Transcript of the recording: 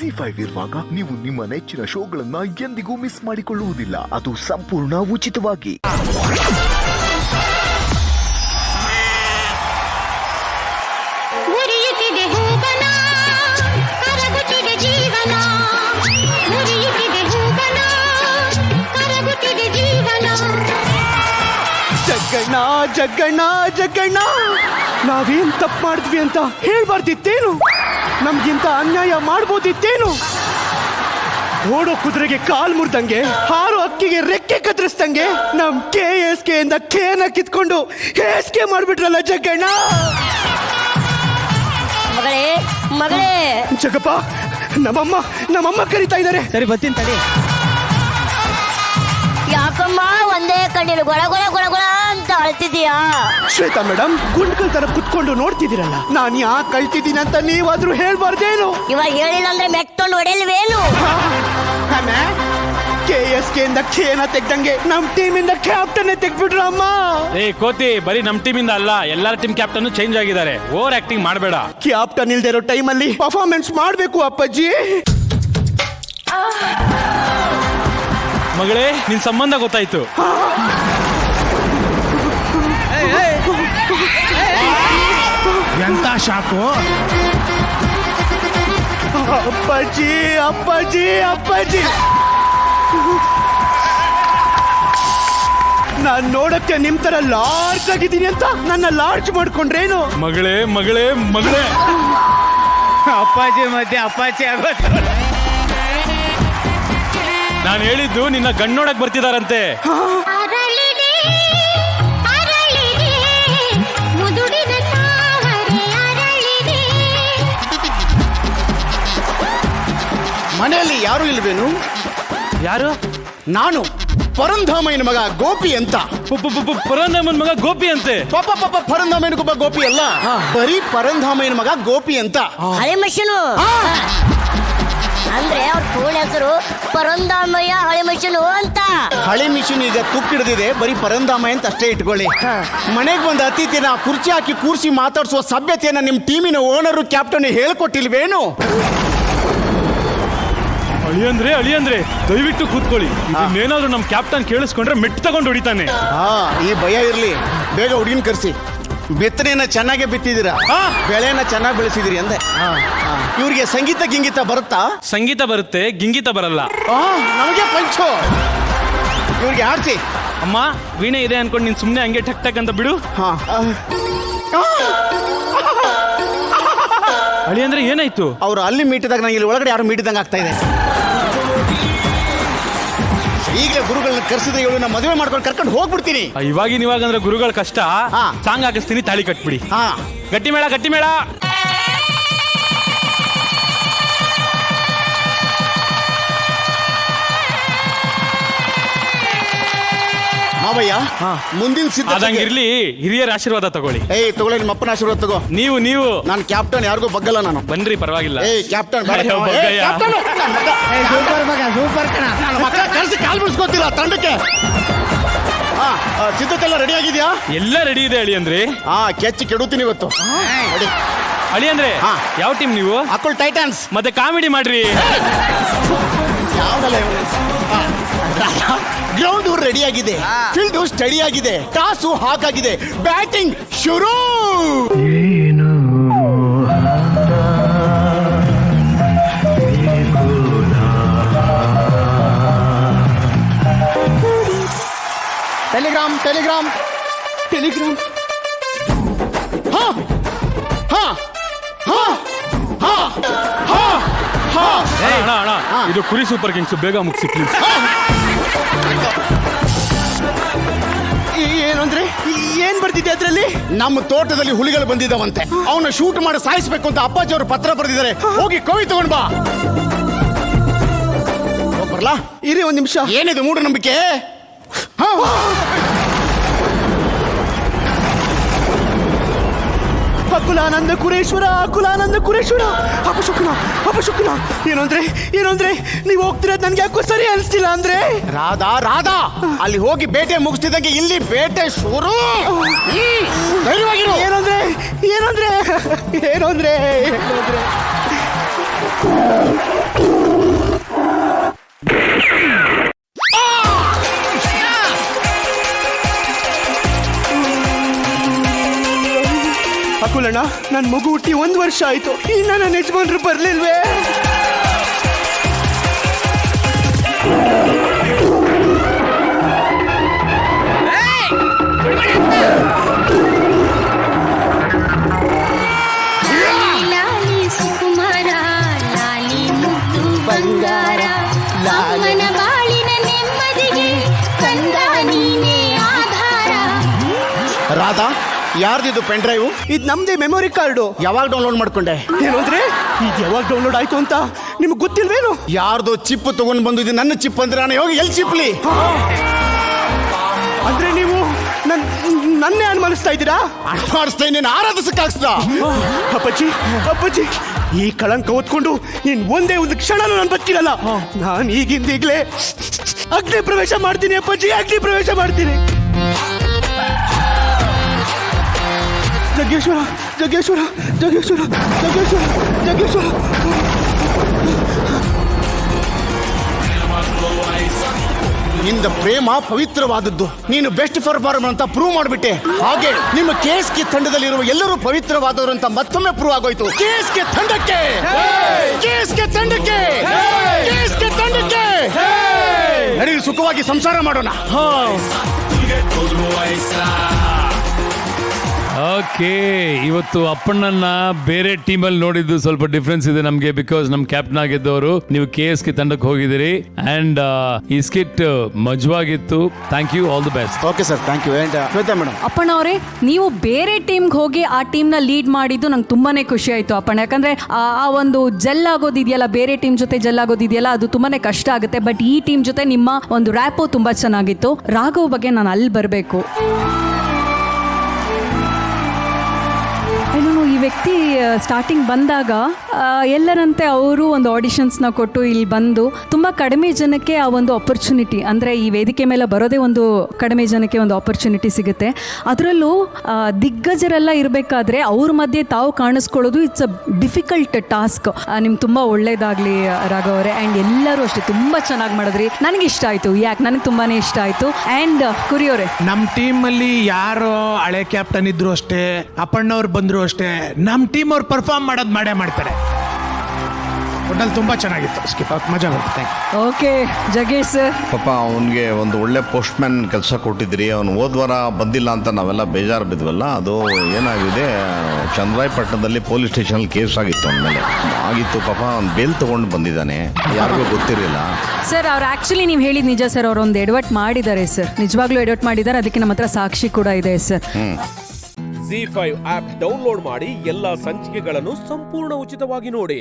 ZEE5 ಇರುವಾಗ ನೀವು ನಿಮ್ಮ ನೆಚ್ಚಿನ ಶೋಗಳನ್ನ ಎಂದಿಗೂ ಮಿಸ್ ಮಾಡಿಕೊಳ್ಳುವುದಿಲ್ಲ. ಅದು ಸಂಪೂರ್ಣ ಉಚಿತವಾಗಿ. ಜಗ್ಗಣ್ಣ ಜಗ್ಗಣ್ಣ ಜಗ್ಗಣ್ಣ, ನಾವೇನ್ ತಪ್ಪು ಮಾಡಿದ್ವಿ ಅಂತ ಹೇಳ್ಬಾರ್ದಿತ್ತೇನು? ನಮ್ಗಿಂತ ಅನ್ಯಾಯ ಮಾಡ್ಬೋದಿತ್ತೇನು? ಓಡೋ ಕುದುರೆಗೆ ಕಾಲ್ ಮುರ್ದಂಗೆ, ಹಾರೋ ಅಕ್ಕಿಗೆ ರೆಕ್ಕೆ ಕತ್ತರಿಸ್ದಂಗೆ ನಮ್ KSK ಇಂದ ಕೇನ ಕಿತ್ಕೊಂಡು SK ಮಾಡ್ಬಿಟ್ರಲ್ಲ ಜಗ್ಗಣ್ಣ. ಮಗಳೇ ಮಗಳೇ, ಜಗಪ್ಪ, ನಮ್ಮಮ್ಮ ಕರೀತಾ ಇದ್ದಾರೆ. ಸರಿ ಬರ್ತೀನಿ ತಡಿ. ಯಾಕಮ್ಮ ಒಂದೇ ಕಣ್ಣೀರು ಗೊಳ ಗೊಳ ಗೊಳ ಗೊಳ ಅಂತ ಅಳ್ತಿದೀಯಾ? ಶ್ವೇತಾ ಮೇಡಮ್, ಗುಂಡ್ಕಲ್ ತರ ಕುತ್ಕೊಂಡು ನೋಡ್ತಿದ್ದೀರಲ್ಲ, ನಾನ್ ಯಾಕೆ ಕಳ್ತಿದ್ದೀನಿ ಅಂತ ನೀವಾದ್ರೂ ಹೇಳ್ಬಾರ್ದೇನು? ಇವಾಗ ಹೇಳಿಲ್ಲ ಅಂದ್ರೆ ಮೆಟ್ಟೊಂಡು ಹೊಡೆಯಲ್ವೇನು? KSK ಇಂದ ಕೇನ ತೆಗ್ದಂಗೆ ನಮ್ ಟೀಮ್ ಇಂದ ಕ್ಯಾಪ್ಟನ್ ತೆಗ್ಬಿಟ್ರು ಅಮ್ಮ. ಏ ಕೋತಿ, ಬರೀ ನಮ್ ಟೀಮ್ ಇಂದ ಅಲ್ಲ, ಎಲ್ಲರ ಟೀಮ್ ಕ್ಯಾಪ್ಟನ್ ಚೇಂಜ್ ಆಗಿದ್ದಾರೆ. ಓವರ್ ಆಕ್ಟಿಂಗ್ ಮಾಡಬೇಡ. ಕ್ಯಾಪ್ಟನ್ ಇಲ್ದೇ ಇರೋ ಟೈಮಲ್ಲಿ ಪರ್ಫಾರ್ಮೆನ್ಸ್ ಮಾಡ್ಬೇಕು ಅಪ್ಪಾಜಿ. ಮಗಳೇ, ನಿನ್ ಸಂಬಂಧ ಗೊತ್ತಾಯ್ತು. ಎಂತ ಶಾಕು! ಅಪ್ಪಾಜಿ ಅಪ್ಪಾಜಿ ಅಪ್ಪಾಜಿ, ನಾನ್ ನೋಡಕ್ಕೆ ನಿಮ್ ತರ ಲಾರ್ಜ್ ಆಗಿದ್ದೀನಿ ಅಂತ ನನ್ನ ಲಾರ್ಜ್ ಮಾಡ್ಕೊಂಡ್ರೇನು? ಮಗಳೇ ಮಗಳೇ ಮಗಳೇ, ಅಪ್ಪಾಜಿ ಮಧ್ಯೆ ಅಪ್ಪಾಜಿ ಆಗೋದು. ನಾನು ಹೇಳಿದ್ದು ನಿನ್ನ ಗಣ್ಣೋಡಕ್ ಬರ್ತಿದಾರಂತೆ. ಮನೆಯಲ್ಲಿ ಯಾರು ಇಲ್ವೇನು? ಯಾರು? ನಾನು ಪರಂಧಾಮಯ್ಯನ ಮಗ ಗೋಪಿ ಅಂತ. ಪರಂಧಾಮನ್ ಮಗ ಗೋಪಿ ಅಂತೆ. ಪಾಪ ಪರಂಧಾಮಯ್ಯನಗೊಬ್ಬ ಗೋಪಿ ಅಲ್ಲ, ಬರೀ ಪರಂಧಾಮಯ್ಯನ ಮಗ ಗೋಪಿ ಅಂತ. ಹಳೆ ಮಿಷನು ಅಂದ್ರೆ ಅವ್ರ ಪೂರ್ಣ ಹೆಸರು ಪರಂಧಾಮಯ್ಯ ಹಳೆ ಮಿಷನು ಅಂತ. ಹಳೆ ಮಿಷನ್ ಈಗ ತುಕ್ಕಿಡ್ದಿದೆ, ಬರೀ ಪರಂಧಾಮಯ್ಯ ಅಂತ ಅಷ್ಟೇ ಇಟ್ಕೊಳ್ಳಿ. ಮನೆಗೆ ಬಂದ ಅತಿಥಿನ ಕುರ್ಚಿ ಹಾಕಿ ಕೂರ್ಸಿ ಮಾತಾಡಿಸುವ ಸಭ್ಯತೆಯನ್ನ ನಿಮ್ ಟೀಮಿನ ಓನರು ಕ್ಯಾಪ್ಟನ್ ಹೇಳ್ಕೊಟ್ಟಿಲ್ವೇನು? ಅಳಿಯಂದ್ರೆ ದಯವಿಟ್ಟು ಕೂತ್ಕೊಳ್ಳಿ. ಇನ್ನೇನಾದ್ರೂ ನಮ್ ಕ್ಯಾಪ್ಟನ್ ಕೇಳಿಸ್ಕೊಂಡ್ರೆ ಮೆಟ್ಟು ತಗೊಂಡು ಹೊಡಿತಾನೆ. ಈ ಭಯ ಇರ್ಲಿ, ಬೇಗ ಹುಡುಗಿನ ಕರ್ಸಿ. ಬಿತ್ತನೆಯನ್ನ ಚೆನ್ನಾಗೆ ಬಿತ್ತಿದ್ದೀರಾ, ಬೆಳೆಯನ್ನ ಚೆನ್ನಾಗಿ ಬೆಳೆಸಿದಿರಿ ಅಂದೆ. ಇವ್ರಿಗೆ ಸಂಗೀತ ಗಿಂಗೀತ ಬರುತ್ತಾ? ಸಂಗೀತ ಬರುತ್ತೆ, ಗಿಂಗೀತ ಬರಲ್ಲ. ನಮಗೆ ಪಂಚು. ಇವ್ರಿಗೆ ಆಡ್ಸಿ. ಅಮ್ಮ, ವೀಣೆ ಇದೆ ಅನ್ಕೊಂಡು ನೀನ್ ಸುಮ್ನೆ ಹಂಗೆ ಟಕ್ ಟಕ್ ಅಂತ ಬಿಡು. ಅಳಿಯಂದ್ರೆ ಏನಾಯ್ತು? ಅವ್ರು ಅಲ್ಲಿ ಮೀಟಿದಾಗ ನಂಗೆ ಇಲ್ಲಿ ಒಳಗಡೆ ಯಾರು ಮೀಟಿದಂಗೆ ಆಗ್ತಾ ಇದೆ. ಈಗಲೇ ಗುರುಗಳನ್ನ ಕರ್ಸಿದ್ರೆ ಇವಳು ನಮ್ಮ ಮದುವೆ ಮಾಡ್ಕೊಂಡು ಕರ್ಕೊಂಡು ಹೋಗ್ಬಿಡ್ತೀನಿ. ಇವಾಗ ಅಂದ್ರೆ ಗುರುಗಳ ಕಷ್ಟ. ಸಾಂಗ್ ಹಾಕಿಸ್ತೀನಿ, ತಾಳಿ ಕಟ್ಬಿಡಿ. ಗಟ್ಟಿ ಮೇಳ ಗಟ್ಟಿ ಮೇಳ. ಮಾವಯ್ಯ, ಮುಂದಿನ ಸಿದ್ಧತೆ ಇರ್ಲಿ, ಹಿರಿಯರ ಆಶೀರ್ವಾದ ತಗೊಳ್ಳಿ. ತಗೊಳ್ಳಿ, ನಿಮ್ಮ ಅಪ್ಪನ ಆಶೀರ್ವಾದ ತಗೋ. ನೀವು ನಾನು ಕ್ಯಾಪ್ಟನ್, ಯಾರಿಗೂ ಬಗ್ಗಲ್ಲ ನಾನು. ಬನ್ರಿ, ಪರವಾಗಿಲ್ಲ. ಕ್ಯಾಪ್ಟನ್ ಸೂಪರ್ ಮಗ, ಸೂಪರ್ ಕಣ. ಮಕ್ಕಳ ಕಳಿಸಿ ಕಾಲ್ ಬಿಡಿಸ್ಕೊತಿಲ್ಲ ತಂಡಕ್ಕೆ. ಸಿದ್ಧತೆ ಎಲ್ಲ ರೆಡಿ ಆಗಿದ್ಯಾ? ಎಲ್ಲ ರೆಡಿ ಇದೆ ಅಳಿಯಂದ್ರೆ. ಕೆಚ್ಚಿ ಕೆಡುತ್ತೀನಿ ಇವತ್ತು. ಅಳಿಯಂದ್ರೆ, ಯಾವ ಟೀಮ್ ನೀವು? ಅಕುಲ್ ಟೈಟನ್ಸ್. ಮತ್ತೆ ಕಾಮಿಡಿ ಮಾಡ್ರಿ. ಗ್ರೌಂಡ್ ರೆಡಿ ಆಗಿದೆ, ಫೀಲ್ಡ್ ಸ್ಟಡಿ ಆಗಿದೆ, ಟಾಸು ಹಾಕಾಗಿದೆ, ಬ್ಯಾಟಿಂಗ್ ಶುರು. Telegram Telegram Telegram. ಇದು ಕುರಿ ಸೂಪರ್ ಕಿಂಗ್ಸ್, ಬೇಗ ಮುಗಿಸಿ ಪ್ಲೀಸ್. ಏನಂದ್ರೆ ಏನ್ ಬರ್ತಿದೆ ಅದ್ರಲ್ಲಿ? ನಮ್ಮ ತೋಟದಲ್ಲಿ ಹುಲಿಗಳು ಬಂದಿದ್ದಾವಂತೆ, ಅವನ್ನ ಶೂಟ್ ಮಾಡಿ ಸಾಯಿಸ್ಬೇಕು ಅಂತ ಅಪ್ಪಾಜಿ ಅವರು ಪತ್ರ ಬರೆದಿದ್ದಾರೆ. ಹೋಗಿ ಕವಿ ತಗೊಂಡ್ ಬಾ. ಬರ್ಲಾ? ಇರಿ ಒಂದ್ ನಿಮಿಷ. ಏನಿದು ಮೂಢನಂಬಿಕೆ? ಅಕುಲಾನಂದ ಕುರೇಶ್ವರ, ಅಕುಲಾನಂದ ಕುರೇಶ್ವರ. ಅಪಶುಕ್ನ. ಏನಂದ್ರೆ ನೀವು ಹೋಗ್ತಿರೋದು ನನ್ಗೆ ಯಾಕೋ ಸರಿ ಅನಿಸ್ತಿಲ್ಲ. ಅಂದ್ರೆ ರಾಧಾ, ಅಲ್ಲಿ ಹೋಗಿ ಬೇಟೆ ಮುಗಿಸ್ತಿದ್ದಂಗೆ ಇಲ್ಲಿ ಬೇಟೆ ಶುರು. ಧೈರ್ಯವಾಗಿರು. ಏನಂದ್ರೆ ಅಣ್ಣ ನನ್ನ ಮಗು ಹುಟ್ಟಿ 1 ವರ್ಷ ಆಯ್ತು, ಇನ್ನ ನನ್ನ ಯಜಮಾನ್ರು ಬರ್ಲಿಲ್ವೇ? ಲಾಲಿ ಸುಕುಮಾರ ಲಾಲಿ ಮುದ್ದು ಬಂಗಾರ ಅಮ್ಮನ ಬಾಳಿನ ನೆಮ್ಮದಿಗೆ ಕಂದ ನೀನೇ ಆಧಾರ. ರಾಧಾ, ಯಾರ್ದಿದು ಪೆನ್ ಡ್ರೈವ್? ಇದು ನಮ್ದೇ ಮೆಮೊರಿ ಕಾರ್ಡು. ಯಾವಾಗ ಡೌನ್ಲೋಡ್ ಮಾಡ್ಕೊಂಡೆ? ಏನು ಅಂದ್ರೆ ಇದು ಯಾವಾಗ ಡೌನ್ಲೋಡ್ ಆಯ್ತು ಅಂತ ನಿಮ್ಗೆ ಗೊತ್ತಿಲ್ವೇನು? ಯಾರ್ದು ಚಿಪ್ ತಗೊಂಡು ಬಂದು ಇದು ನನ್ನ ಚಿಪ್ ಅಂದ್ರೆ ನಾನು ಹೋಗಿ ಎಲ್ಲಿ ಚಿಪ್ಲಿ? ಅಂದ್ರೆ ನೀವು ನನ್ನೇ ಅನುಮಾನಿಸ್ತಾ ಇದ್ದೀರಾ? ಅನುಮಾನಿಸ್ತಾ ನೀನು ಆರಾಧಿಸಕ್ಕಾಗ್ತದ? ಅಪ್ಪಾಜಿ ಅಪ್ಪಾಜಿ, ಈ ಕಳಂಕ ಹೊತ್ಕೊಂಡು ಇನ್ ಒಂದೇ ಒಂದು ಕ್ಷಣನೂ ನಾನು ಬದುಕಿರಲ್ಲ. ನಾನು ಈಗಿಂದೀಗ್ಲೇ ಅಗ್ನಿ ಪ್ರವೇಶ ಮಾಡ್ತೀನಿ ಅಪ್ಪಾಜಿ, ಅಗ್ನಿ ಪ್ರವೇಶ ಮಾಡ್ತೀನಿ. ಜಗ್ಗೇಶ್ವರ ಜಗ್ಗೇಶ್ವರ ಜಗ್ಗೇಶ್ವರ ಜಗ್ಗೇಶ್ವರ ಜಗ್ಗೇಶ್ವರ. ನಿಂದ ಪ್ರೇಮ ಪವಿತ್ರವಾದದ್ದು. ನೀನು ಬೆಸ್ಟ್ ಪರ್ಫಾರ್ಮರ್ ಅಂತ ಪ್ರೂವ್ ಮಾಡಿಬಿಟ್ಟೆ. ಹಾಗೆ ನಿಮ್ಮ KSK ತಂಡದಲ್ಲಿರುವ ಎಲ್ಲರೂ ಪವಿತ್ರವಾದವರು ಅಂತ ಮತ್ತೊಮ್ಮೆ ಪ್ರೂವ್ ಆಗೋಯ್ತು. KSK ತಂಡಕ್ಕೆ, KSK ತಂಡಕ್ಕೆ, KSK ತಂಡಕ್ಕೆ ನಡೀರಿ, ಸುಖವಾಗಿ ಸಂಸಾರ ಮಾಡೋಣ. ಓಕೆ, ಇವತ್ತು ಅಪ್ಪಣ್ಣನ ಬೇರೆ ಟೀಮಲ್ಲಿ ನೋಡಿದ್ದು ಸ್ವಲ್ಪ ಡಿಫ್ರೆನ್ಸ್ ಇದೆ ನಮಗೆ. ಬಿಕಾಸ್ ನಮ್ ಕ್ಯಾಪ್ಟನ್ ಆಗಿದ್ದವರು, ನೀವು KSK ತಂಡಕ್ಕೆ ಹೋಗಿದ್ದೀರಿ. ಅಂಡ್ ಈ ಸ್ಕಿಟ್ ಮಜವಾಗಿತ್ತು. Thank you, all the best. Okay sir, thank you. Shweta madam. Appanna ಅವರೇ, ನೀವು ಬೇರೆ ಟೀಮ್ಗೆ ಹೋಗಿ ಆ ಟೀಮ್ನ ಲೀಡ್ ಮಾಡಿದ್ದು ನಂಗೆ ತುಂಬಾನೇ ಖುಷಿ ಆಯ್ತು ಅಪ್ಪಣ್ಣ. ಯಾಕಂದ್ರೆ ಆ ಒಂದು ಜೆಲ್ ಆಗೋದಿದೆಯಲ್ಲ, ಬೇರೆ ಟೀಮ್ ಜೊತೆ ಜೆಲ್ ಆಗೋದಿದೆಯಲ್ಲ, ಅದು ತುಂಬಾನೇ ಕಷ್ಟ ಆಗುತ್ತೆ. ಬಟ್ ಈ ಟೀಮ್ ಜೊತೆ ನಿಮ್ಮ ಒಂದು ರ್ಯಾಪು ತುಂಬಾ ಚೆನ್ನಾಗಿತ್ತು. ರಾಘವ್ ಬಗ್ಗೆ ನಾನು ಅಲ್ಲಿ ಬರಬೇಕು. ಈ ವ್ಯಕ್ತಿ ಸ್ಟಾರ್ಟಿಂಗ್ ಬಂದಾಗ ಎಲ್ಲರಂತೆ ಅವರು ಒಂದು ಆಡಿಷನ್ಸ್ನ ಕೊಟ್ಟು ಇಲ್ಲಿ ಬಂದು ತುಂಬ ಕಡಿಮೆ ಜನಕ್ಕೆ ಆ ಒಂದು ಆಪರ್ಚುನಿಟಿ, ಅಂದರೆ ಈ ವೇದಿಕೆ ಮೇಲೆ ಬರೋದೇ ಒಂದು ಕಡಿಮೆ ಜನಕ್ಕೆ ಒಂದು ಆಪರ್ಚುನಿಟಿ ಸಿಗುತ್ತೆ. ಅದರಲ್ಲೂ ದಿಗ್ಗಜರೆಲ್ಲ ಇರಬೇಕಾದ್ರೆ ಅವ್ರ ಮಧ್ಯೆ ತಾವು ಕಾಣಿಸ್ಕೊಳ್ಳೋದು ಇಟ್ಸ್ ಅ ಡಿಫಿಕಲ್ಟ್ ಟಾಸ್ಕ್. ನಿಮ್ಗೆ ತುಂಬ ಒಳ್ಳೇದಾಗಲಿ ರಾಘವ್ ಅವರೇ. ಆ್ಯಂಡ್ ಎಲ್ಲರೂ ಅಷ್ಟೇ ತುಂಬ ಚೆನ್ನಾಗಿ ಮಾಡಿದ್ರಿ. ನನಗೆ ಇಷ್ಟ ಆಯಿತು, ಯಾಕೆ ನನಗೆ ತುಂಬಾ ಇಷ್ಟ ಆಯಿತು. ಆ್ಯಂಡ್ ಕುರಿಯವರೇ, ನಮ್ಮ ಟೀಮಲ್ಲಿ ಯಾರು ಹಳೆ ಕ್ಯಾಪ್ಟನ್ ಇದ್ರು ಅಷ್ಟೇ, ಅಪ್ಪಣ್ಣವ್ರು ಬಂದ್ರು ಅಷ್ಟೇ, ನಮ್ಮ ಟೀಮ್ ಅವ್ರು ಪರ್ಫಾರ್ಮ್ ಮಾಡೋದು ಮಾಡೇ ಮಾಡ್ತಾರೆ. ಒಟ್ಟಲ್ಲಿ ತುಂಬಾ ಚೆನ್ನಾಗಿತ್ತು ಸ್ಕಿಪ್, ಮಜಾ ಬರುತ್ತೆ. Okay Jaggesh sir. ಪಾಪ ಅವನಿಗೆ ಒಂದು ಒಳ್ಳೆ ಪೋಸ್ಟ್ ಮ್ಯಾನ್ ಕೆಲಸ ಕೊಟ್ಟಿದ್ರಿ. ಅವನು ಹೋದ್ವಾರ ಬಂದಿಲ್ಲ ಅಂತ ನಾವೆಲ್ಲ ಬೇಜಾರು ಬಿದ್ವಲ್ಲ, ಅದು ಏನಾಗಿದೆ, ಚಂದ್ರಾಯಪಟ್ಟಣದಲ್ಲಿ ಪೊಲೀಸ್ ಸ್ಟೇಷನ್ ಕೇಸ್ ಆಗಿತ್ತು ಅವನ ಮೇಲೆ ಆಗಿತ್ತು. ಪಾಪ ಅವ್ನು ಬೇಲ್ ತಗೊಂಡು ಬಂದಿದ್ದಾನೆ, ಯಾರಿಗೂ ಗೊತ್ತಿರಲಿಲ್ಲ ಸರ್. ಅವ್ರು ಆ್ಯಕ್ಚುಲಿ ನೀವು ಹೇಳಿದ ನಿಜ ಸರ್, ಅವ್ರು ಒಂದು ಎಡವಟ್ ಮಾಡಿದ್ದಾರೆ ಸರ್, ನಿಜವಾಗ್ಲೂ ಎಡವಟ್ ಮಾಡಿದ್ದಾರೆ. ಅದಕ್ಕೆ ನಮ್ಮ ಹತ್ರ ಸಾಕ್ಷಿ ಕೂಡ ಇದೆ ಸರ್. ZEE5 ಆಪ್ ಡೌನ್ಲೋಡ್ ಮಾಡಿ ಎಲ್ಲಾ ಸಂಚಿಕೆಗಳನ್ನು ಸಂಪೂರ್ಣ ಉಚಿತವಾಗಿ ನೋಡಿ.